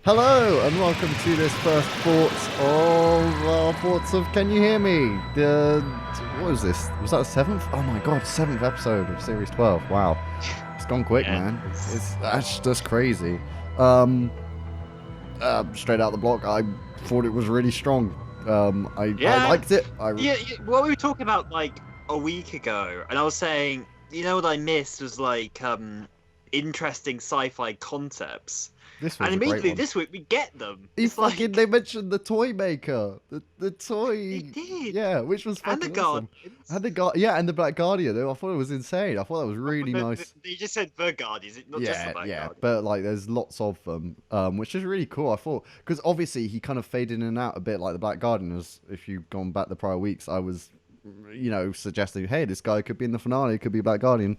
Hello and welcome to this first thoughts of Can You Hear Me? What was this? Was that the seventh? Oh my god, seventh episode of series 12. Wow, it's gone quick, Yeah, man. That's just crazy. Um, Straight out the block, I thought it was really strong. I yeah, liked it. yeah. What we were talking about like a week ago, and I was saying, what I missed was like interesting sci-fi concepts, This and was a great immediately one. this week we get them. He It's fucking like they mentioned the toy maker, the they toy, did, yeah, which was and the fucking awesome. Guardians. And yeah, and the Black Guardian. I thought it was insane. I thought that was really But nice. they just said the Guardians, not just the Yeah, Black yeah, Guardians. but like, there's lots of them, which is really cool. I thought because obviously he kind of faded in and out a bit, like the Black Guardian was. If you've gone back the prior weeks, I was, suggesting, hey, this guy could be in the finale, could be Black Guardian,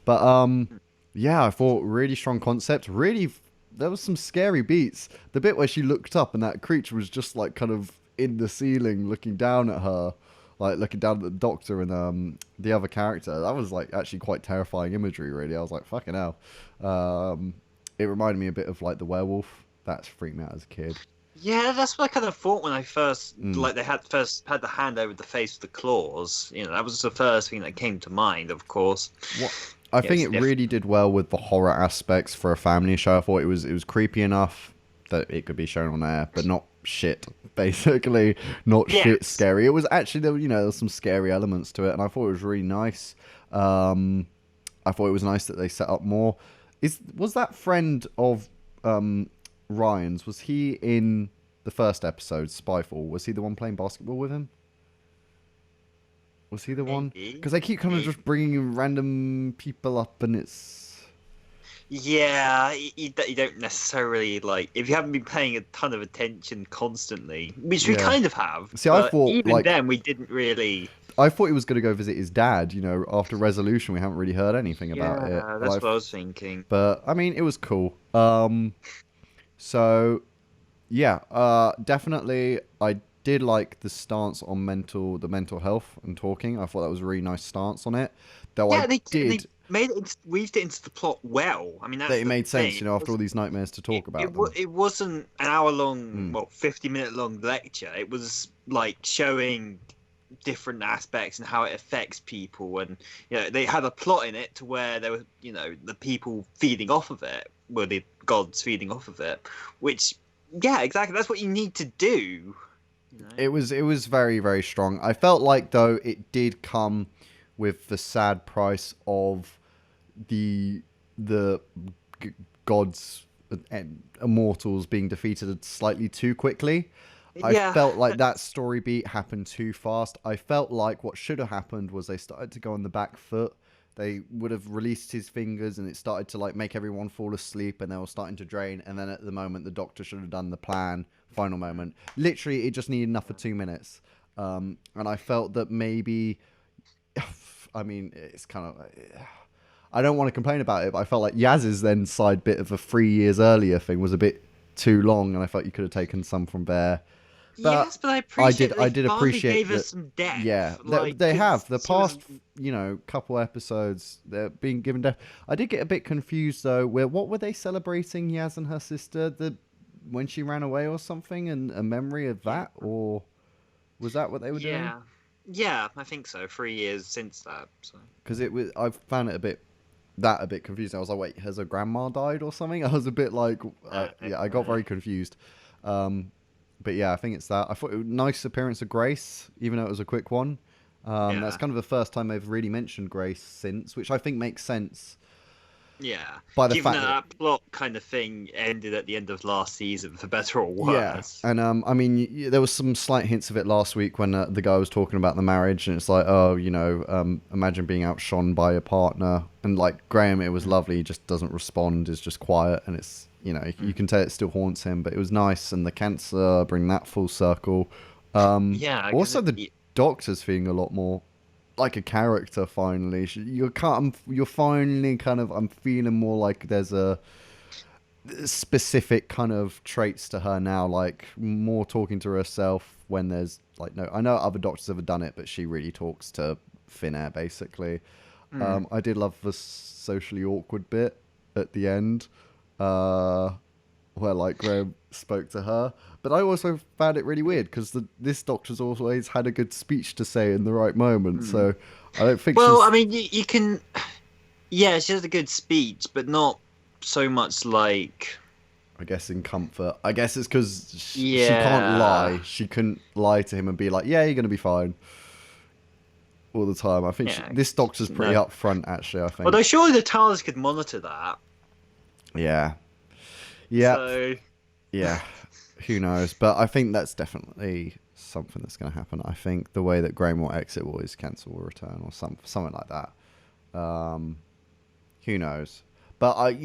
but yeah, I thought really strong concept. Really, there was some scary beats. The bit where she looked up and that creature was just like kind of in the ceiling, looking down at her, like looking down at the doctor and the other character. That was like actually quite terrifying imagery. Really, I was like, fucking hell. It reminded me a bit of like the werewolf. That's freaked me out as a kid. Yeah, that's what I kind of thought when I first Mm. like they had first had the hand over the face with the claws. That was the first thing that came to mind, of course. What I Yeah, think it's it different. really did well with the horror aspects for a family show. I thought it was creepy enough that it could be shown on air, but not shit. Basically, not shit Yes. scary. It was actually there was some scary elements to it, and I thought it was really nice. I thought it was nice that they set up more. Was that friend of Ryan's? Was he in the first episode, Spyfall? Was he the one playing basketball with him? Was he the one? Maybe. Because they keep kind of Maybe. just bringing random people up, and it's Yeah, you don't necessarily like if you haven't been paying a ton of attention constantly, which we yeah. kind of have, See, I but thought even like then we didn't really. I thought he was going to go visit his dad. After Resolution, we haven't really heard anything about it. Yeah, that's what I was thinking. But I mean, it was cool. So yeah, definitely, I did like the stance on the mental health and talking. I thought that was a really nice stance on it. Though I Yeah, they did made it, weaved it into the plot well. I mean, that that's it the made sense. thing. After all these nightmares, to talk about them. It wasn't an hour long, Mm. well, 50-minute long lecture. It was like showing different aspects and how it affects people, and they had a plot in it to where there were the people feeding off of it, were the gods feeding off of it, which yeah, exactly, that's what you need to do. It was very, very strong. I felt like though it did come with the sad price of the gods and immortals being defeated slightly too quickly. I Yeah, felt like that story beat happened too fast. I felt like what should have happened was they started to go on the back foot. They would have released his fingers and it started to like make everyone fall asleep and they were starting to drain. And then at the moment, the doctor should have done the plan. Final moment. Literally, it just needed enough for 2 minutes. And I felt that maybe, I mean, it's kind of. I don't want to complain about it, but I felt like Yaz's then side bit of a 3 years earlier thing was a bit too long, and I felt you could have taken some from there. But yes, but I I appreciate did, that I they did finally appreciate gave that. us some depth. Yeah, Like, they 'cause have the she was. past, couple episodes. They're being given death. I did get a bit confused though. Where what were they celebrating? Yaz and her sister, when she ran away or something, and a memory of that, or was that what they were doing? Yeah, yeah, I think so. 3 years since that. So. Because it was, I found it a bit confusing. I was like, wait, has her grandma died or something? I was a bit like, yeah, I got very confused. Um, but yeah, I think it's that. I thought it was a nice appearance of Grace, even though it was a quick one. That's Yeah, kind of the first time they've really mentioned Grace since, which I think makes sense yeah. by the Given fact that that. that plot kind of thing ended at the end of last season, for better or Yeah, worse. and I mean, there was some slight hints of it last week when the guy was talking about the marriage, and it's like, oh, imagine being outshone by a partner, and like Graham, it was lovely. He just doesn't respond; is just quiet, and it's you can tell it still haunts him. But it was nice, and the cancer bring that full circle. Yeah, because Also, the doctor's feeling a lot more like a character. Finally, you're finally kind of. I'm feeling more like there's a specific kind of traits to her now, like more talking to herself when there's like no. I know other doctors have done it, but she really talks to thin air basically. I did love the socially awkward bit at the end, uh, where like Graham spoke to her. But I also found it really weird because this Doctor's always had a good speech to say in the right moment. So I don't think. Well, she's... I mean, you can. Yeah, she has a good speech, but not so much like. I guess in comfort. I guess it's because she Yeah. can't lie. She couldn't lie to him and be like, "Yeah, you're gonna be fine." All the time. I think Yeah, this Doctor's pretty no. upfront, actually. I think. Although surely the TARDIS could monitor that. Yeah. Yeah. So Yeah. Who knows? But I think that's definitely something that's going to happen. I think the way that Graham will exit will is cancel or return or something like that. Who knows? But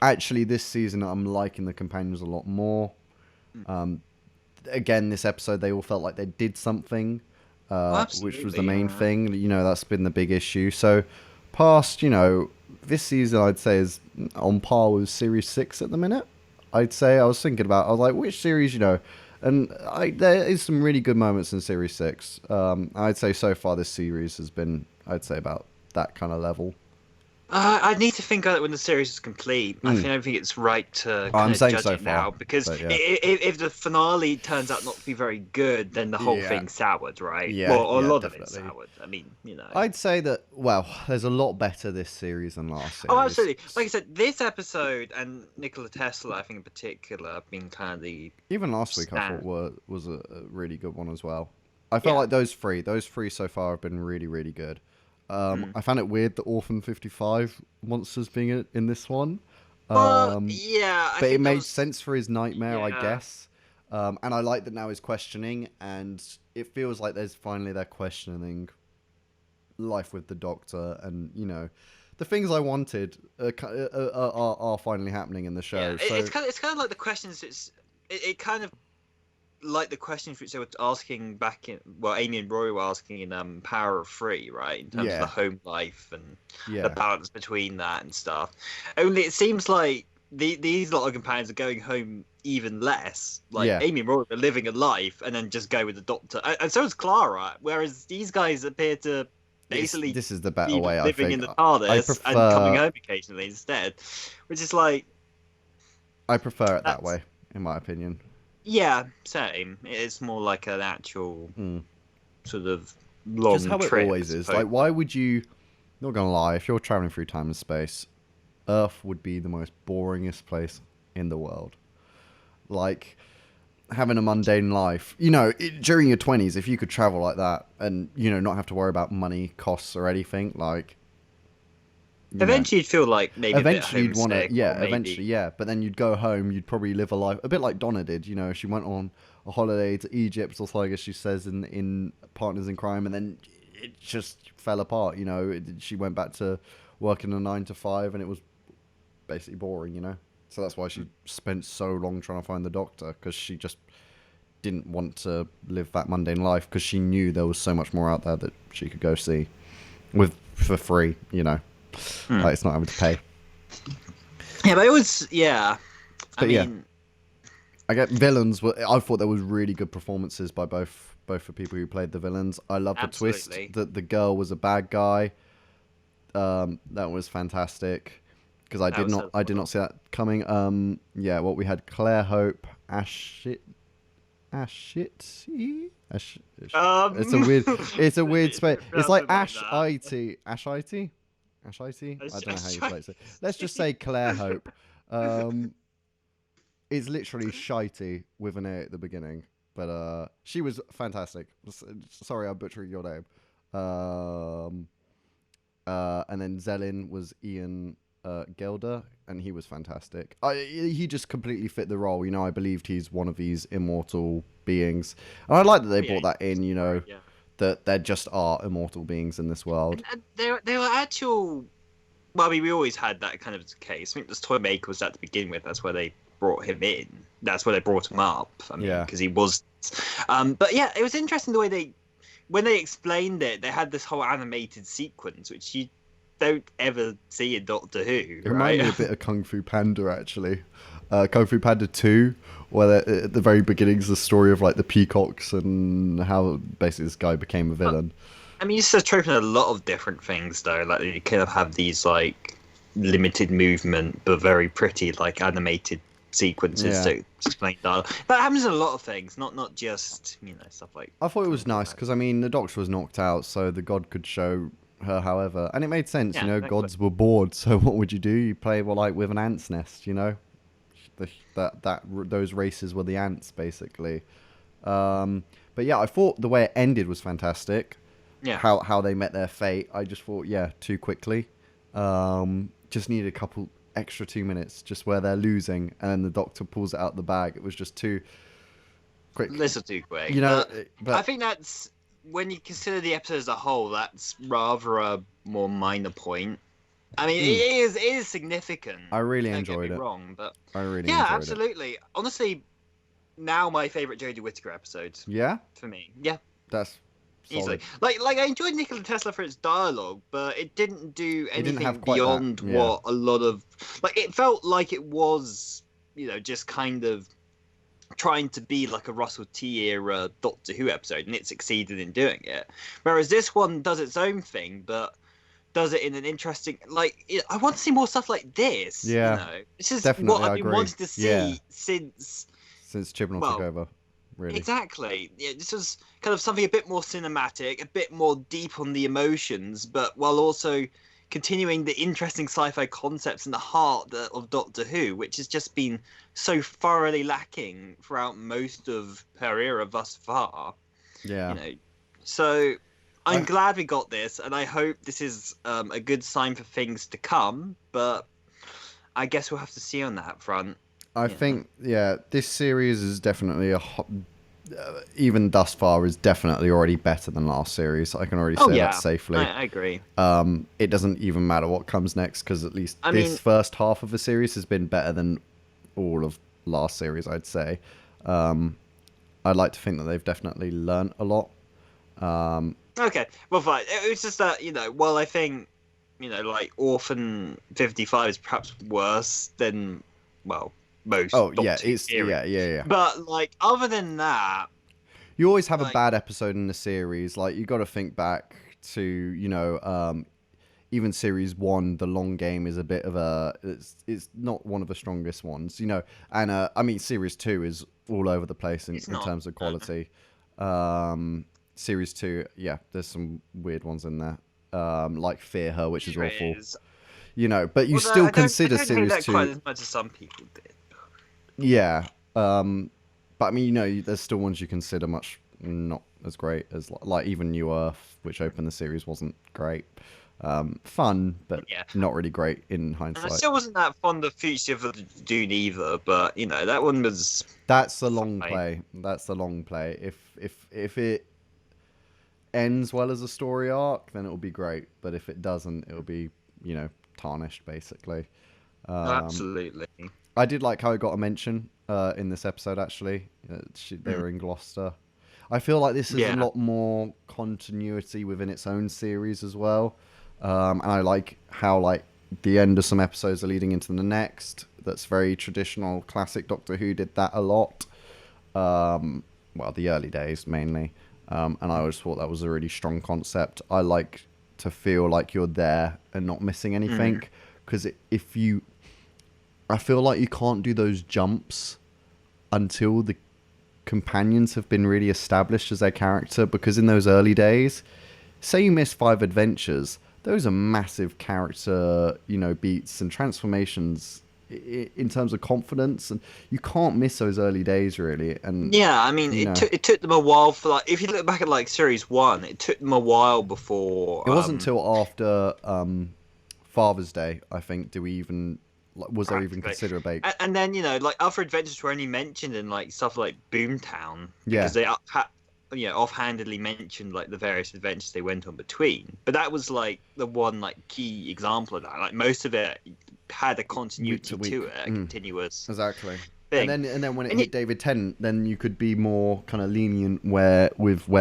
actually, this season I'm liking the companions a lot more. Again, this episode they all felt like they did something, which was the main thing. That's been the big issue. So, past this season I'd say is on par with Series 6 at the minute. I'd say I was like, which series, and there is some really good moments in Series 6. I'd say so far this series has been, I'd say, about that kind of level. I need to think about it when the series is complete. I don't think it's right to I'm saying judge so it now far, because but yeah. if the finale turns out not to be very good, then the whole Yeah. thing's soured, right? Yeah, Well, a yeah, lot of it's definitely. soured. I mean, I'd say that, there's a lot better this series than last series. Oh, absolutely. Like I said, this episode and Nikola Tesla, I think in particular, have been kind of the Even last week I stand. thought was a really good one as well. I felt Yeah. like those three so far have been really, really good. I found it weird that Orphan 55 monsters being in this one. Well, yeah, I But it think that made was- sense for his nightmare, I Yeah. guess. And I like that now he's questioning, and it feels like they're questioning life with the Doctor, and the things I wanted are finally happening in the show. Yeah, so it's kind of like the questions. It kind of like the questions which they were asking back in. Well, Amy and Roy were asking in Power of Three, right? In terms Yeah. of the home life and yeah, the balance between that and stuff. Only it seems like these lot of companions are going home even less. Like Yeah. Amy and Roy are living a life and then just go with the Doctor, and so is Clara. Whereas these guys appear to basically this is the better be way. I living think in the TARDIS prefer- and coming home occasionally instead, which is like, I prefer it that That's- way, in my opinion. yeah, same. It's more like an actual Mm. sort of long Just how it trip, always I is. suppose. Like, why would you? Not gonna lie, if you're traveling through time and space, Earth would be the most boringest place in the world. Like, having a mundane life. During your 20s, if you could travel like that and not have to worry about money, costs, or anything, like. Eventually, you'd feel like maybe Eventually, a you'd bit want to, homesick, yeah. or maybe- Eventually, yeah. But then you'd go home. You'd probably live a life a bit like Donna did. She went on a holiday to Egypt, or so I guess she says in Partners in Crime, and then it just fell apart. She went back to working a 9 to 5, and it was basically boring. So that's why she spent so long trying to find the Doctor, because she just didn't want to live that mundane life, because she knew there was so much more out there that she could go see for free. Like, it's not having to pay. Yeah, but it was, yeah. I But yeah. mean, I get villains. I thought there was really good performances by both the people who played the villains. I love the twist Absolutely. that the girl was a bad guy. That was fantastic, because I did not see that coming. What we had: Claire Hope, Ashit. It's a weird space. It's like Ash It. I don't know how you play it. Let's just say Claire Hope. It's literally Shitey with an A at the beginning, but she was fantastic. Sorry, I'm butchering your name. And then Zellin was Ian Gelder, and he was fantastic. He just completely fit the role. I believed he's one of these immortal beings, and I like that they brought that in. Yeah. That there just are immortal beings in this world. And they were actual. Well, I mean, we always had that kind of case. I think this toy maker was that to begin with. That's where they brought him in. That's where they brought him up. I mean, Yeah. because he was. But yeah, it was interesting the way when they explained it, they had this whole animated sequence, which you don't ever see in Doctor Who. It reminded me a bit of Kung Fu Panda, actually. Kung Fu Panda 2, where at the very beginning is the story of like the peacocks and how basically this guy became a villain. I mean, it's a trope in a lot of different things, though. Like, you kind of have these, like, limited movement, but very pretty, like, animated sequences Yeah. to explain dialogue. That happens in a lot of things, not just stuff like. I thought it was nice because I mean the Doctor was knocked out, so the God could show her, however, and it made sense. Yeah, You know, exactly. gods were bored, so what would you do? You play like with an ant's nest. You know, those races were the ants basically. But yeah, I thought the way it ended was fantastic. Yeah. How they met their fate. I just thought, yeah, too quickly. Just needed a couple extra 2 minutes, just where they're losing, and then the Doctor pulls it out the bag. It was just too quick. Little too quick. You know, but I think that's when you consider the episode as a whole, that's rather a more minor point. I mean, it is significant. I really Don't get enjoyed me it. wrong, but I really yeah, enjoyed absolutely. Honestly, now my favorite Jodie Whittaker episode it. Yeah, for me. Yeah, that's easily. solid. Like I enjoyed Nikola Tesla for its dialogue, but it didn't do It didn't anything have quite that, beyond yeah. what a lot of it felt like it was, just kind of trying to be like a Russell T era Doctor Who episode, and it succeeded in doing it. Whereas this one does its own thing, but does it in an interesting I want to see more stuff like this. Yeah, this is definitely, what I I've been agree. wanting to see Yeah. since. Since Chibnall Well, took over, really. Exactly. Yeah, this was kind of something a bit more cinematic, a bit more deep on the emotions, but while also continuing the interesting sci-fi concepts and the heart of Doctor Who, which has just been so thoroughly lacking throughout most of her era thus far. Yeah. So I'm glad we got this, and I hope this is a good sign for things to come, but I guess we'll have to see on that front. I think, this series is definitely even thus far is definitely already better than last series. I can already say that safely. I agree. It doesn't even matter what comes next because at least I this mean- first half of the series has been better than all of last series, I'd say. I'd like to think that they've definitely learnt a lot. Okay, well, fine. It's just that, while I think, like Orphan 55 is perhaps worse than, well, most. Oh, yeah, Doctor Who it's series. yeah. But, like, other than that, You always have a like- bad episode in the series. Like, you got to think back to, even series 1, the long game is a bit of it's not one of the strongest ones, and I mean series 2 is all over the place in not, terms of quality. Series 2, yeah, there's some weird ones in there, like Fear Her, which is There awful, is. but you Although still I consider don't hate series that 2. quite as much as some people did. Yeah, but I mean, there's still ones you consider much not as great as like even New Earth, which opened the series, wasn't great. Fun, but Yeah. not really great in And I hindsight. still wasn't that fond of Future of the Dune either, but, that one was... That's the long fine. play. That's the long play. If it ends well as a story arc, then it'll be great. But if it doesn't, it'll be tarnished basically. Absolutely. I did like how it got a mention in this episode. Actually, they were in Gloucester. I feel like this is a lot more continuity within its own series as well, and I like how the end of some episodes are leading into the next. That's very traditional, classic Doctor Who did that a lot. Well, the early days mainly, and I always thought that was a really strong concept. I like to feel like you're there and not missing anything, because I feel like you can't do those jumps until the companions have been really established as their character, because in those early days, say you miss 5 adventures, those are massive character, beats and transformations in terms of confidence, and you can't miss those early days really. And Yeah, I mean, it took them a while for if you look back at series 1, it took them a while before. it wasn't until after Father's Day, I think, do we even was there even Practically. consider a bait? And then other adventures were only mentioned in stuff like Boomtown, Yeah. because they offhandedly mentioned the various adventures they went on between. But that was the one key example of that. Most of it had a continuity Week to week. it, a continuous Exactly. thing. And then when it hit David Tennant, then you could be more kind of lenient where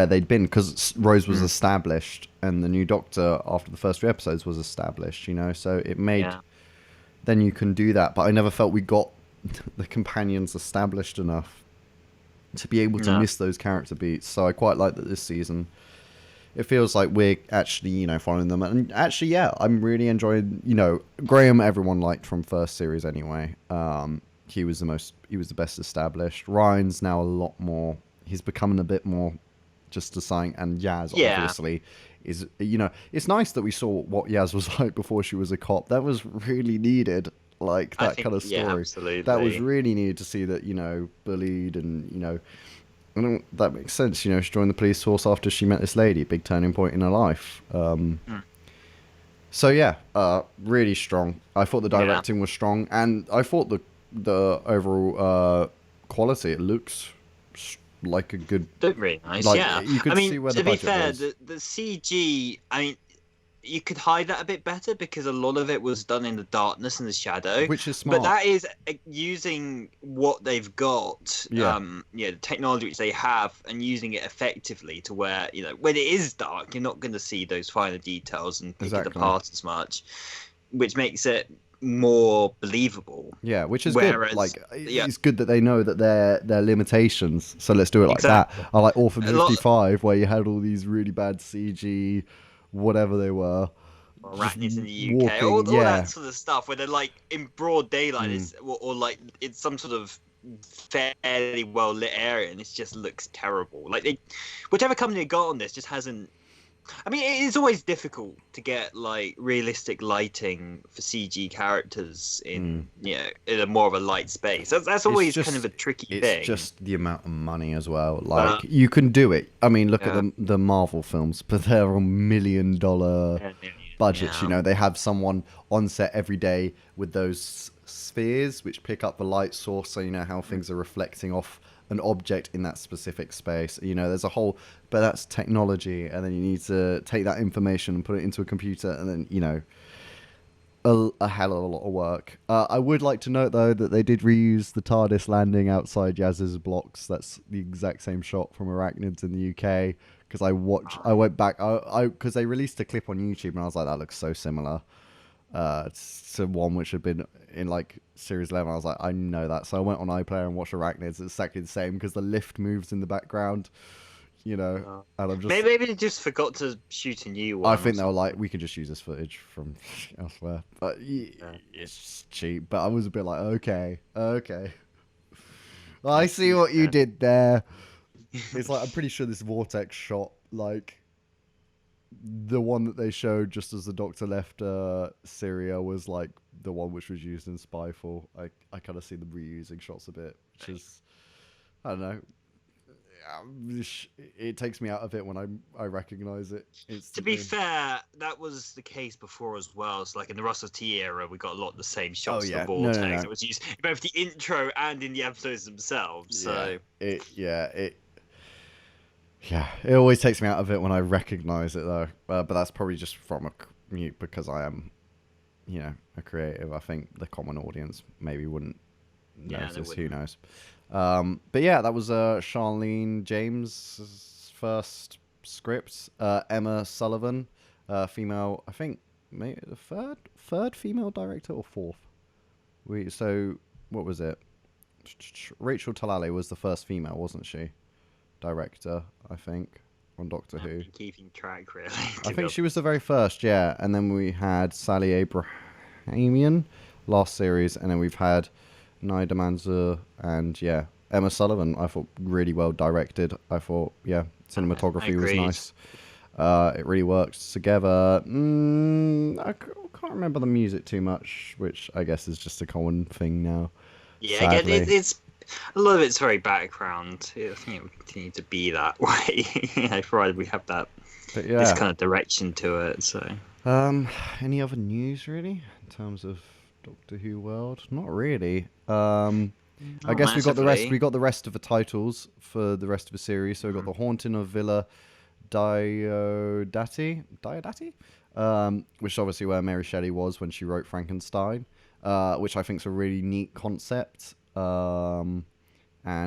they'd been, because Rose was established and the new Doctor after the first 3 episodes was established. So it made. Yeah. Then you can do that, but I never felt we got the companions established enough to be able to miss those character beats. So I quite like that this season. It feels like we're actually, following them. And actually, yeah, I'm really enjoying, Graham, everyone liked from first series anyway. he was the best established. Ryan's now a lot more. He's becoming a bit more just deciding, and Yaz Yeah. obviously is. It's nice that we saw what Yaz was like before she was a cop. That was really needed. Like I that think, kind of yeah, story. absolutely. That was really needed to see that bullied and that makes sense. She joined the police force after she met this lady. Big turning point in her life. So yeah, really strong. I thought the directing was strong, and I thought the overall quality. It looks like a good. Looked really nice, Like, yeah. you could I mean, see where to the be budget fair, was. the CG, I mean, you could hide that a bit better because a lot of it was done in the darkness and the shadow. Which is But smart. that is using what they've got, Yeah. the technology which they have, and using it effectively to where, when it is dark, you're not going to see those finer details and pick it Exactly. apart as much, which makes it more believable. Yeah, which is Whereas- good. Like, yeah. it's good that they know that their limitations. So let's do it like Exactly. that. I like Orphan A lot- 55, where you had all these really bad CG, whatever they were. Arachnids in the UK, walking, all yeah. that sort of stuff, where they're like in broad daylight, or like it's some sort of fairly well lit area, and it just looks terrible. Like whichever company got on this just hasn't. I mean, it's always difficult to get like realistic lighting for CG characters in in a more of a light space. That's always kind of a tricky thing. It's just the amount of money as well. Like, you can do it. I mean, look at the Marvel films, but they're on $1 million budgets. Yeah. They have someone on set every day with those spheres which pick up the light source, so you know how things are reflecting off an object in that specific space. There's a whole, but that's technology, and then you need to take that information and put it into a computer, and then a hell of a lot of work. I would like to note though that they did reuse the TARDIS landing outside Yaz's blocks. That's the exact same shot from Arachnids in the UK. Because I went back, because they released a clip on YouTube, and I was like, that looks so similar to one which had been in like Series 11. I was like, I know that. So I went on iPlayer and watched Arachnids. It's exactly the same because the lift moves in the background. And I'm just. Maybe they just forgot to shoot a new one. I think they were like, we can just use this footage from elsewhere. But it's cheap. But I was a bit like, okay. I see what you did there. It's like, I'm pretty sure this Vortex shot, like, the one that they showed just as the Doctor left Syria was like the one which was used in Spyfall. I kind of see them reusing shots a bit, which is, I don't know. It takes me out of it when I recognize it. To be fair, that was the case before as well. So, like in the Russell T era, we got a lot of the same shots of the Vortex. No. It was used in both the intro and in the episodes themselves. So it always takes me out of it when I recognize it though. But that's probably just from because I am, a creative. I think the common audience maybe wouldn't notice. Who knows? But yeah, that was Charlene James' first script. Emma Sullivan, female. I think maybe the third female director or fourth. So what was it? Rachel Talalay was the first female, wasn't she? Director, I think, on Doctor Who. Keeping track, really. I think she was the very first, yeah. And then we had Sally Abrahamian last series, and then we've had Naida Manzoor and Emma Sullivan. I thought really well directed. I thought cinematography was nice. It really works together. I can't remember the music too much, which I guess is just a common thing now. Yeah, again, it's a lot of it's very background. I think it will continue to be that way. Provided we have that this kind of direction to it. So, any other news really in terms of Doctor Who world? Not really. I guess we got the rest. We got the rest of the titles for the rest of the series. So we got the Haunting of Villa Diodati, which is obviously where Mary Shelley was when she wrote Frankenstein, which I think is a really neat concept. And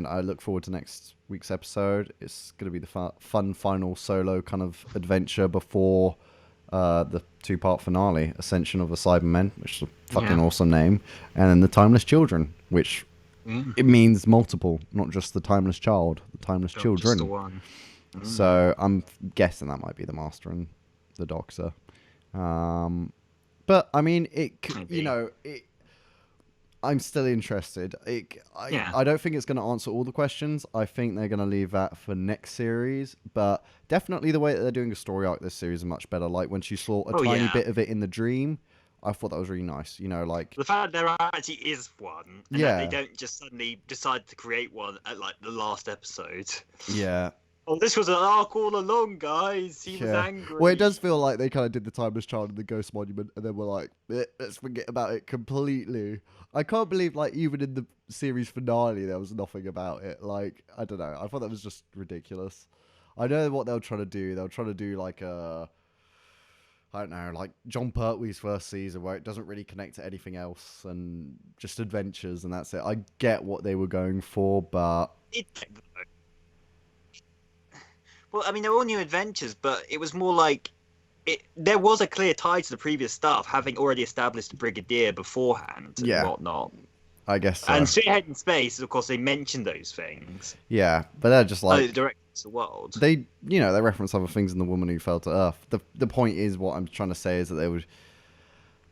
I look forward to next week's episode. It's going to be the fun final solo kind of adventure before the 2-part finale, Ascension of the Cybermen, which is a fucking awesome name, and then the Timeless Children, which it means multiple, not just the Timeless Child, the Timeless Children. Just the one. So I'm guessing that might be the Master and the Doctor. But I mean, it I'm still interested. Yeah. I don't think it's going to answer all the questions. I think they're going to leave that for next series. But definitely the way that they're doing a story arc this series is much better. Like when she saw a Oh tiny yeah. bit of it in the dream, I thought that was really nice. Like, The fact that there actually is one, and that they yeah, don't just suddenly decide to create one at like the last episode. yeah, Oh, this was an arc all along, guys. He was yeah. angry. Well, it does feel like they kind of did the Timeless Child and the Ghost Monument, and then we're like, let's forget about it completely. I can't believe, like, even in the series finale, there was nothing about it. Like, I don't know. I thought that was just ridiculous. I know what they'll try to do. They'll try to do like I don't know, like John Pertwee's first season where it doesn't really connect to anything else and just adventures and that's it. I get what they were going for, but It, well, I mean, they're all new adventures, but it was more like there was a clear tie to the previous stuff, having already established the Brigadier beforehand and Yeah. whatnot. I guess so. And Straight Ahead in Space, of course, they mentioned those things. Yeah, but they're just Like like the director of the world. they reference other things in The Woman Who Fell to Earth. The point is, what I'm trying to say is that they would.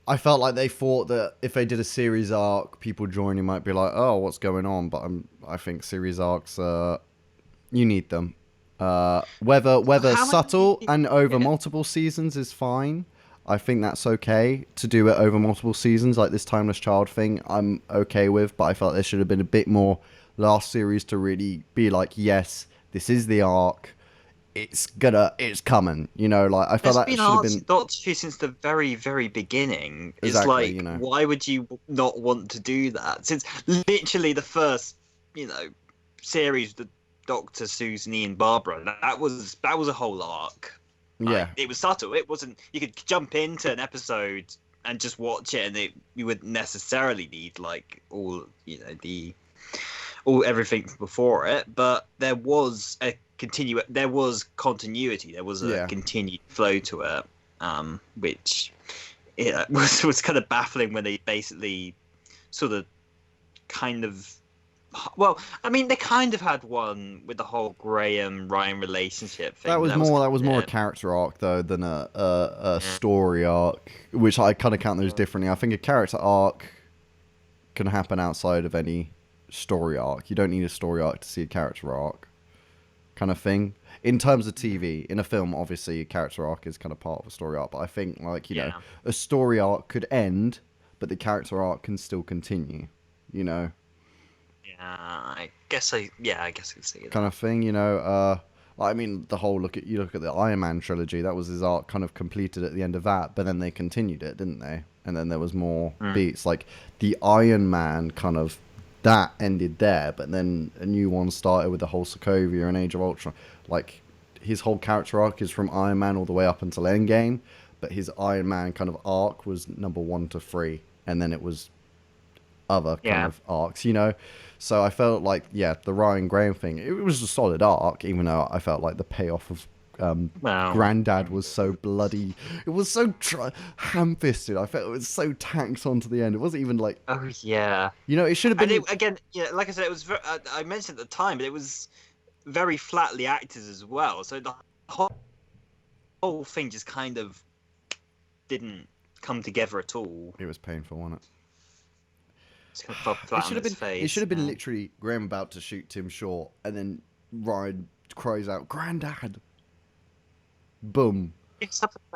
I felt like they thought that if they did a series arc, people joining might be like, "Oh, what's going on?" But I think series arcs, you need them. Whether How subtle many- and over Yeah. multiple seasons is fine. I think that's okay to do it over multiple seasons, like this Timeless Child thing. I'm okay with, but I felt there should have been a bit more last series to really be like, yes, this is the arc. It's coming. Like I felt There's that been should have arcs been in Doctor Who since the very, very beginning. It's Exactly, like, why would you not want to do that? Since literally the first, series, the Doctor, Susan, Ian, Barbara, that was a whole arc. Like, yeah, it was subtle. It wasn't. You could jump into an episode and just watch it, and you wouldn't necessarily need like all everything before it. But there was There was continuity. There was a Yeah. continued flow to it, which was kind of baffling when they basically sort of kind of. Well, I mean, they kind of had one with the whole Graham Ryan relationship thing. that was more a it. character arc though than a story arc, which I kind of count those differently. I think a character arc can happen outside of any story arc. You don't need a story arc to see a character arc, kind of thing. In terms of TV, in a film, obviously, a character arc is kind of part of a story arc. But I think, like, Yeah. a story arc could end, but the character arc can still continue. Yeah, I guess I can see that. Kind of thing. I mean, you look at the Iron Man trilogy. That was his arc, kind of completed at the end of that. But then they continued it, didn't they? And then there was more beats, like the Iron Man kind of. That ended there, but then a new one started with the whole Sokovia and Age of Ultron. Like, his whole character arc is from Iron Man all the way up until Endgame, but his Iron Man kind of arc was number 1 to 3, and then it was other kind of arcs, So I felt like, the Ryan Graham thing, it was a solid arc, even though I felt like the payoff of Granddad was so bloody. It was so ham-fisted. I felt it was so tacked onto the end. It wasn't even like. Oh yeah. It should have been. And again, like I said, it was. I mentioned at the time, but it was very flatly acted as well. So the whole thing just kind of didn't come together at all. It was painful, wasn't it? Just kind of fell flat on its face. It should have been literally Graham about to shoot Tim Short, and then Ryan cries out, "Granddad!" Boom.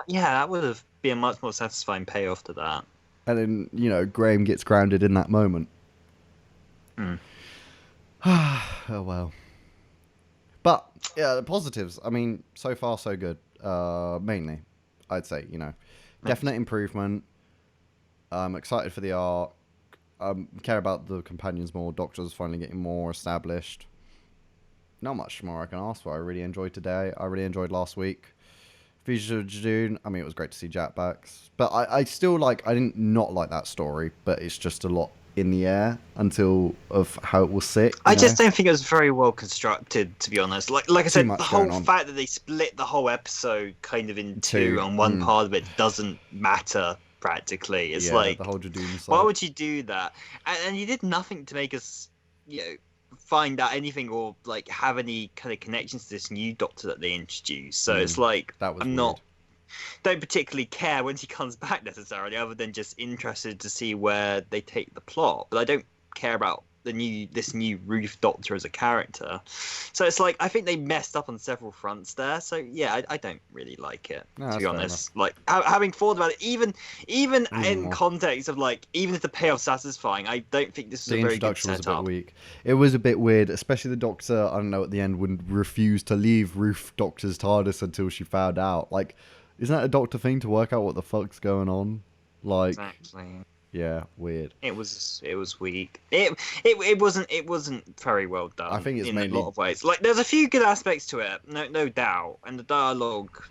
Yeah, that would have been a much more satisfying payoff to that. And then, Graham gets grounded in that moment. Oh, well. But, yeah, the positives. I mean, so far, so good. Mainly, I'd say, definite improvement. I'm excited for the arc. Care about the companions more. Doctor's finally getting more established. Not much more I can ask for. I really enjoyed today. I really enjoyed last week. Fugitive of June. I mean, it was great to see Jack Backs. But I still I didn't not like that story, but it's just a lot in the air until of how it will sit. I just don't think it was very well constructed, to be honest. Like I said, the whole fact that they split the whole episode kind of in two, and one part of it doesn't matter practically. It's like, the whole Jadun side. Why would you do that? And you did nothing to make us, find out anything or like have any kind of connections to this new Doctor that they introduced. So it's like, that was I'm weird. not. don't particularly care when he comes back necessarily, other than just interested to see where they take the plot. But I don't care about this new Ruth Doctor as a character. So it's like I think they messed up on several fronts there. So yeah, I don't really like it, No, to that's be fair honest. Like having thought about it, even in more. context of like even if the payoff's satisfying, I don't think this is The a very good introduction was a bit setup. weak. It was a bit weird, especially the Doctor. I don't know, at the end would refuse to leave Ruth Doctor's TARDIS until she found out. Like, isn't that a Doctor thing to work out what the fuck's going on? Like, Exactly. yeah, weird. It was weak. It wasn't very well done. I think it's in mainly- a lot of ways. Like there's a few good aspects to it, no doubt, and the dialogue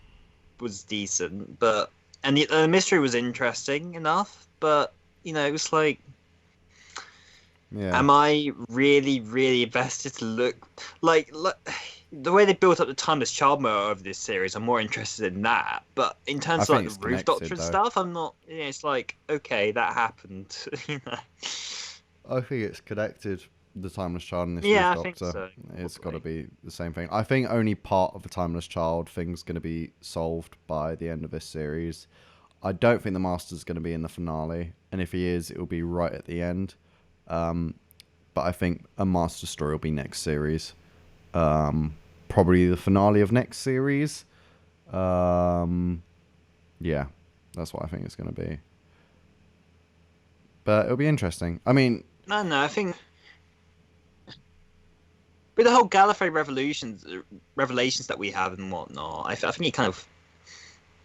was decent, and the mystery was interesting enough. But it was like, Yeah. am I really invested to look like the way they built up the Timeless Child motor over this series? I'm more interested in that. But in terms I of think like it's the Ruth connected, Doctor and though. stuff, I'm not. It's like, okay, that happened. I think it's connected. The Timeless Child and this Yeah, Ruth I think Doctor. so, It's got to probably. be the same thing. I think only part of the Timeless Child thing's going to be solved by the end of this series. I don't think the Master's going to be in the finale, and if he is, it will be right at the end. But I think a Master story will be next series. Probably the finale of next series. Yeah, that's what I think it's going to be. But it'll be interesting. I mean, No, I think with the whole Gallifrey revelations that we have and whatnot, I think he kind of,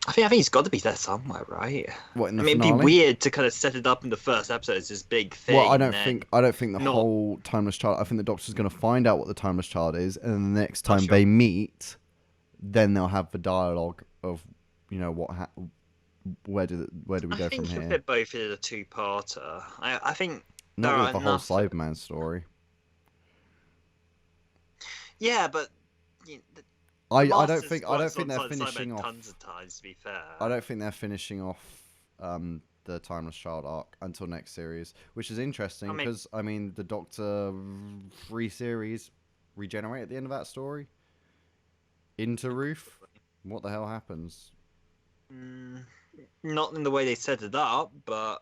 I think he's got to be there somewhere, right? what in the I mean, finale? it'd be weird to kind of set it up in the first episode as this big thing. Well, I and don't then- think the not- whole Timeless Child. I think the Doctor's going to find out what the Timeless Child is, and then the next time sure. they meet, then they'll have the dialogue of where do we go I from think if here? they're both in a two-parter, I think Not there with are the whole enough- Cyberman story. yeah, but I don't Masters think works they're alongside finishing Cybermen off. tons of times, to be fair. I don't think they're finishing off the Timeless Child arc until next series, which is interesting I mean- because the Doctor 3 series regenerate at the end of that story into Ruth. What the hell happens? Not in the way they set it up, but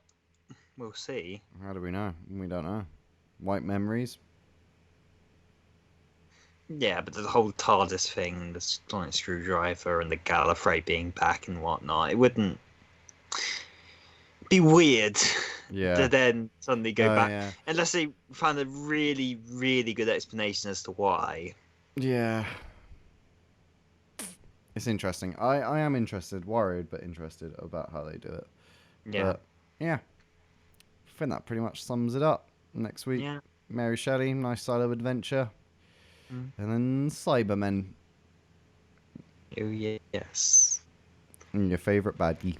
we'll see. How do we know? We don't know. White memories. Yeah, but the whole TARDIS thing, the sonic screwdriver, and the Gallifrey being back and whatnot, it wouldn't be weird Yeah. to then suddenly go Oh, back. Yeah. Unless they found a really good explanation as to why. Yeah. It's interesting. I am interested, worried, but interested about how they do it. Yeah. But, yeah. I think that pretty much sums it up. Next week, Yeah. Mary Shelley, nice silo adventure. Mm. And then Cybermen, Oh, yes. and your favourite baddie,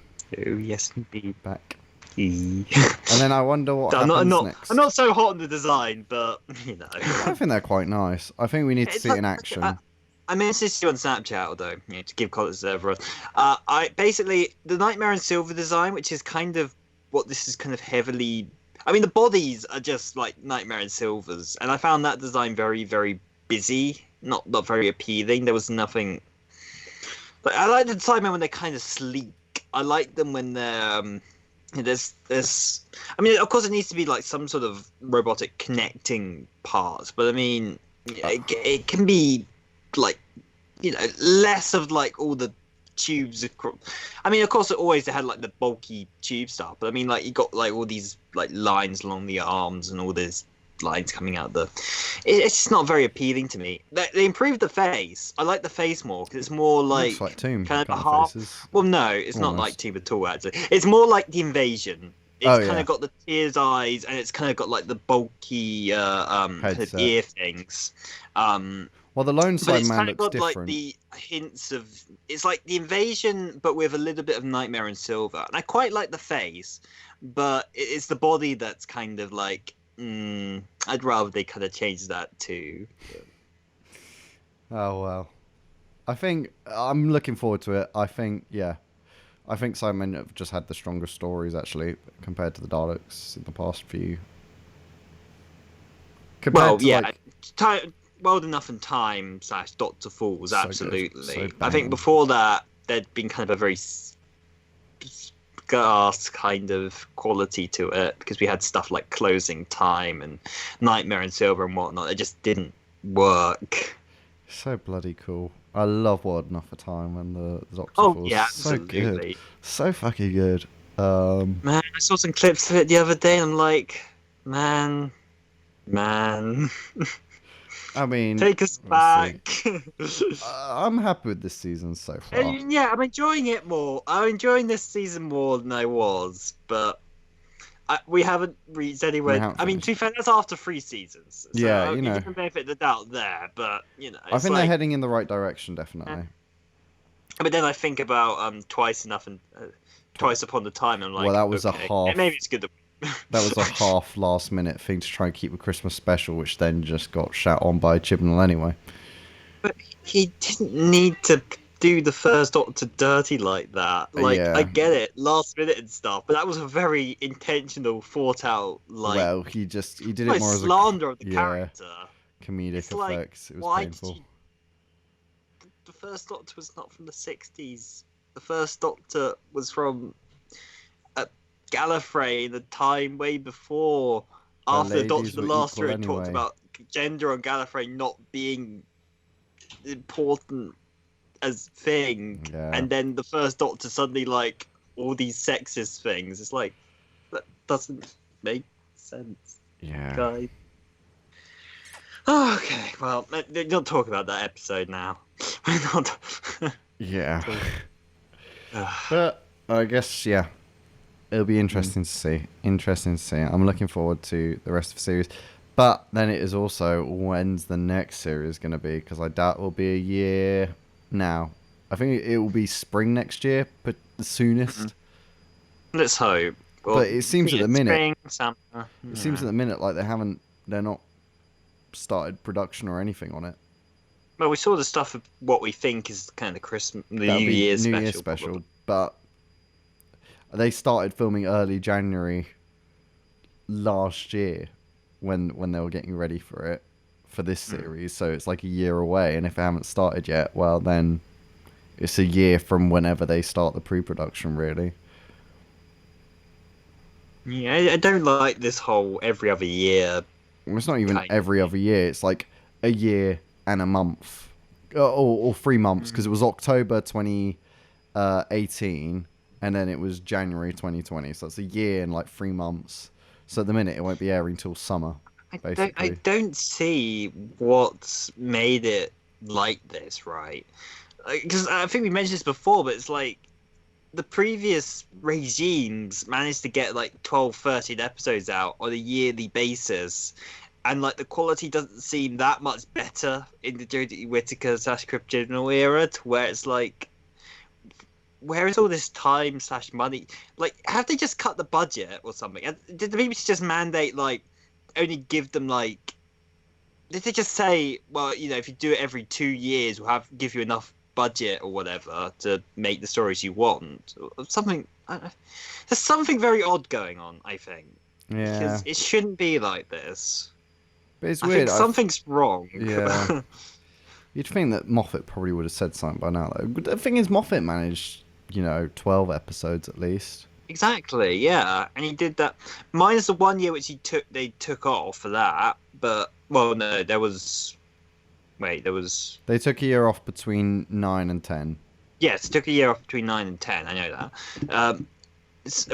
Oh, yes, indeed. back. I'm And then I wonder what happens next. not so hot on the design, but, you know. I think they're quite nice. I think we need to It's see it like- in action. I messaged you on Snapchat, although to give context to everyone. I basically the Nightmare and Silver design, which is kind of what this is kind of heavily. I mean, the bodies are just like Nightmare and Silver's, and I found that design very busy, not very appealing. There was nothing. But I like the Cybermen when they're kind of sleek. I like them when they're. There's. I mean, of course, it needs to be like some sort of robotic connecting parts, but I mean, it can be like, less of like all the tubes. I mean, of course, they had like the bulky tube stuff, but I mean, like you got like all these like lines along the arms and all these lines coming out it's just not very appealing to me. They improved the face. I like the face more because it's more Looks like like Tomb kind of a kind half. faces. Well, no, it's not Almost. like Team at all. Actually, it's more like the Invasion. It's Oh, kind yeah. of got the tears eyes, and it's kind of got like the bulky kind of Headset. ear things. Well, the Lone But it's Cyberman kind of looks got different. like the hints of. It's like the Invasion, but with a little bit of Nightmare and Silver. And I quite like the face, but it's the body that's kind of like. I'd rather they kind of change that too. Oh well. I think I'm looking forward to it. I think Cybermen have just had the strongest stories actually compared to the Daleks in the past few. Well, to, yeah, like, World Enough and Time / Doctor Falls, So good. absolutely. So I think banging. before that, there'd been kind of a very scarce kind of quality to it because we had stuff like Closing Time and Nightmare in Silver and whatnot. It just didn't work. So bloody cool. I love Wild Enough for Time and the Doctor Oh Falls. yeah, So good. absolutely. So fucking good. Man, I saw some clips of it the other day and I'm like, man. I mean, Take us we'll back. I'm happy with this season so far. And yeah, I'm enjoying it more. I'm enjoying this season more than I was, but we haven't reached anywhere. haven't I mean, to be finished. fair, that's after 3 seasons. So Yeah, you you know. give them benefit of the doubt there, but you know, I it's think like, they're heading in the right direction, definitely. But then I think about Twice Enough and Twice Upon a Time. And I'm like, Well, that was okay, a half. maybe it's good. That That was a half last minute thing to try and keep a Christmas special, which then just got shot on by Chibnall anyway. But he didn't need to do the first Doctor dirty like that. Like, Yeah. I get it, last minute and stuff, but that was a very intentional, thought out, like, Well, he did it like more as a slander of the yeah, character. comedic It's like, effects. It was why painful. did you... The first Doctor was not from the 60s. The first Doctor was from Gallifrey, the time way before, Where after the Doctor ladies the were Last equal Year had talked anyway. about gender on Gallifrey not being important as thing, Yeah. and then the first Doctor suddenly like all these sexist things. It's like, that doesn't make sense, Yeah. guys. Oh, okay, well, don't talk about that episode now. We're not. Yeah. But I guess, yeah, it'll be interesting to see. Interesting to see. I'm looking forward to the rest of the series. But then it is also, when's the next series going to be? Because I doubt it will be a year now. I think it will be spring next year, but the soonest. Let's hope. Well, But it seems at the minute, spring, summer, it seems at the minute like they're not started production or anything on it. Well, we saw the stuff of what we think is kind of the Christmas, the That'll New be Year's New special. Year's special, probably. but they started filming early January last year when they were getting ready for this series. So it's like a year away, and if they haven't started yet, well then it's a year from whenever they start the pre-production, really. Yeah, I don't like this whole every other year. Well, it's not even Kind of every other year. It's like a year and a month, or 3 months, because it was October 2018, and then it was January 2020. So it's a year and like 3 months. So at the minute, it won't be airing till summer. I Basically. don't see what's made it like this, right? Because I think we mentioned this before, but it's like the previous regimes managed to get like 12, 13 episodes out on a yearly basis. And like the quality doesn't seem that much better in the Jodie Whittaker / Crypt Chibnall era, to where it's like, where is all this time / money? Like, have they just cut the budget or something? And did the BBC just mandate like only give them like? Did they just say, well, you know, if you do it every 2 years, we'll give you enough budget or whatever to make the stories you want? Or something. There's something very odd going on, I think. Yeah. Because it shouldn't be like this. But it's I weird. think something's wrong. Yeah. You'd think that Moffat probably would have said something by now, though. The thing is, Moffat managed, 12 episodes at least. Exactly, yeah, and he did that. Minus the 1 year which they took off for that, but well, no, there was. They took a year off between 9 and 10. Yes, it took a year off between 9 and 10. I know that,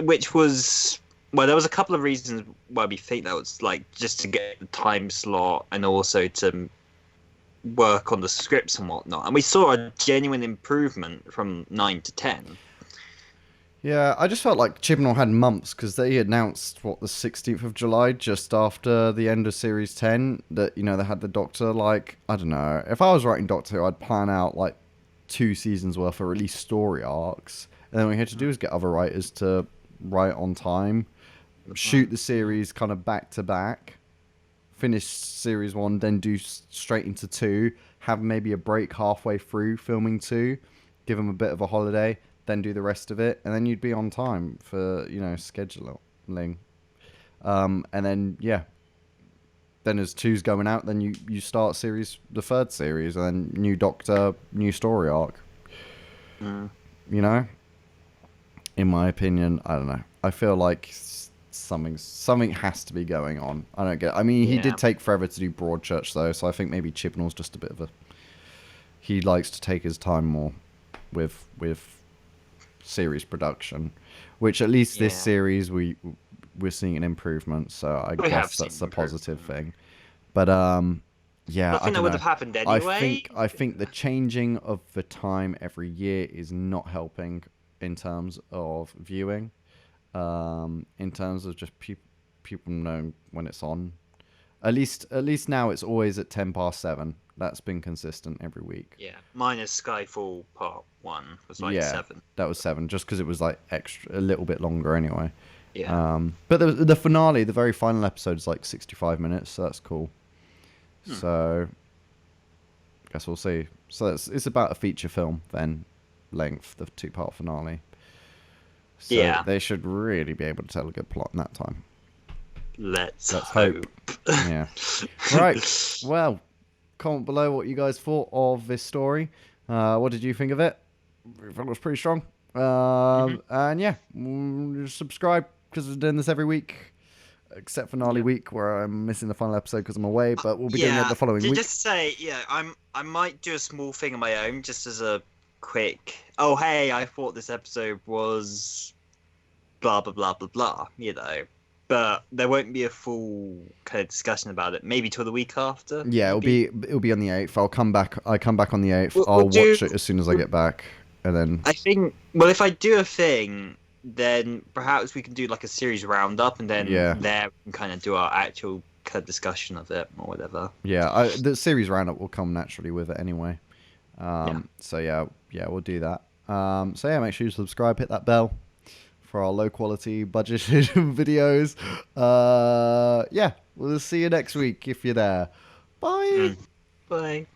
which was. Well, there was a couple of reasons why we think that was like just to get the time slot and also to work on the scripts and whatnot. And we saw a genuine improvement from 9 to 10. Yeah, I just felt like Chibnall had months because they announced, the 16th of July, just after the end of Series 10, that, they had the Doctor, like, I don't know. If I was writing Doctor Who, I'd plan out, like, 2 seasons worth of release story arcs. And then what we had to do is get other writers to write on time, shoot the series kind of back to back, finish Series 1, then do straight into 2, have maybe a break halfway through filming 2, give them a bit of a holiday, then do the rest of it, and then you'd be on time for, scheduling. And then, yeah. Then as 2's going out, then you start the 3rd series, and then new Doctor, new story arc. you know, in my opinion, I don't know. I feel like something has to be going on. I don't get. I mean, he Yeah. did take forever to do Broadchurch though, so I think maybe Chibnall's just a bit of a. He likes to take his time more with series production, which at least this Yeah. series we're seeing an improvement. So I We have guess that's seen a positive improvement. thing. But yeah, I I think that don't would know. have happened I anyway. think the changing of the time every year is not helping in terms of viewing. In terms of just people knowing when it's on. At least now it's always at 7:10. That's been consistent every week. Yeah, minus Skyfall Part 1 was like Yeah, 7. that was 7, just because it was like extra a little bit longer anyway. Yeah. But the finale, the very final episode, is like 65 minutes, so that's cool. Hmm. So, guess we'll see. So it's about a feature film then, length, the 2-part finale. So Yeah. they should really be able to tell a good plot in that time. Let's hope. Yeah. Right. Well, comment below what you guys thought of this story. What did you think of it? I thought it was pretty strong. And yeah, subscribe because we're doing this every week, except for Gnarly Week where I'm missing the final episode because I'm away. But we'll be doing it the following week. Just to say, I might do a small thing on my own, just as a quick. Oh, hey, I thought this episode was blah blah blah blah blah. You know. But there won't be a full kind of discussion about it. Maybe till the week after. Yeah, it'll be on the 8th. I'll come back. I come back on the 8th. I'll watch it as soon as I get back, and then. I think. Well, if I do a thing, then perhaps we can do like a series roundup, and then there we can kind of do our actual kind of discussion of it or whatever. Yeah, the series roundup will come naturally with it anyway. So yeah, we'll do that. So yeah, make sure you subscribe, hit that bell for our low quality budgeted videos. Yeah, we'll see you next week if you're there. Bye. Bye.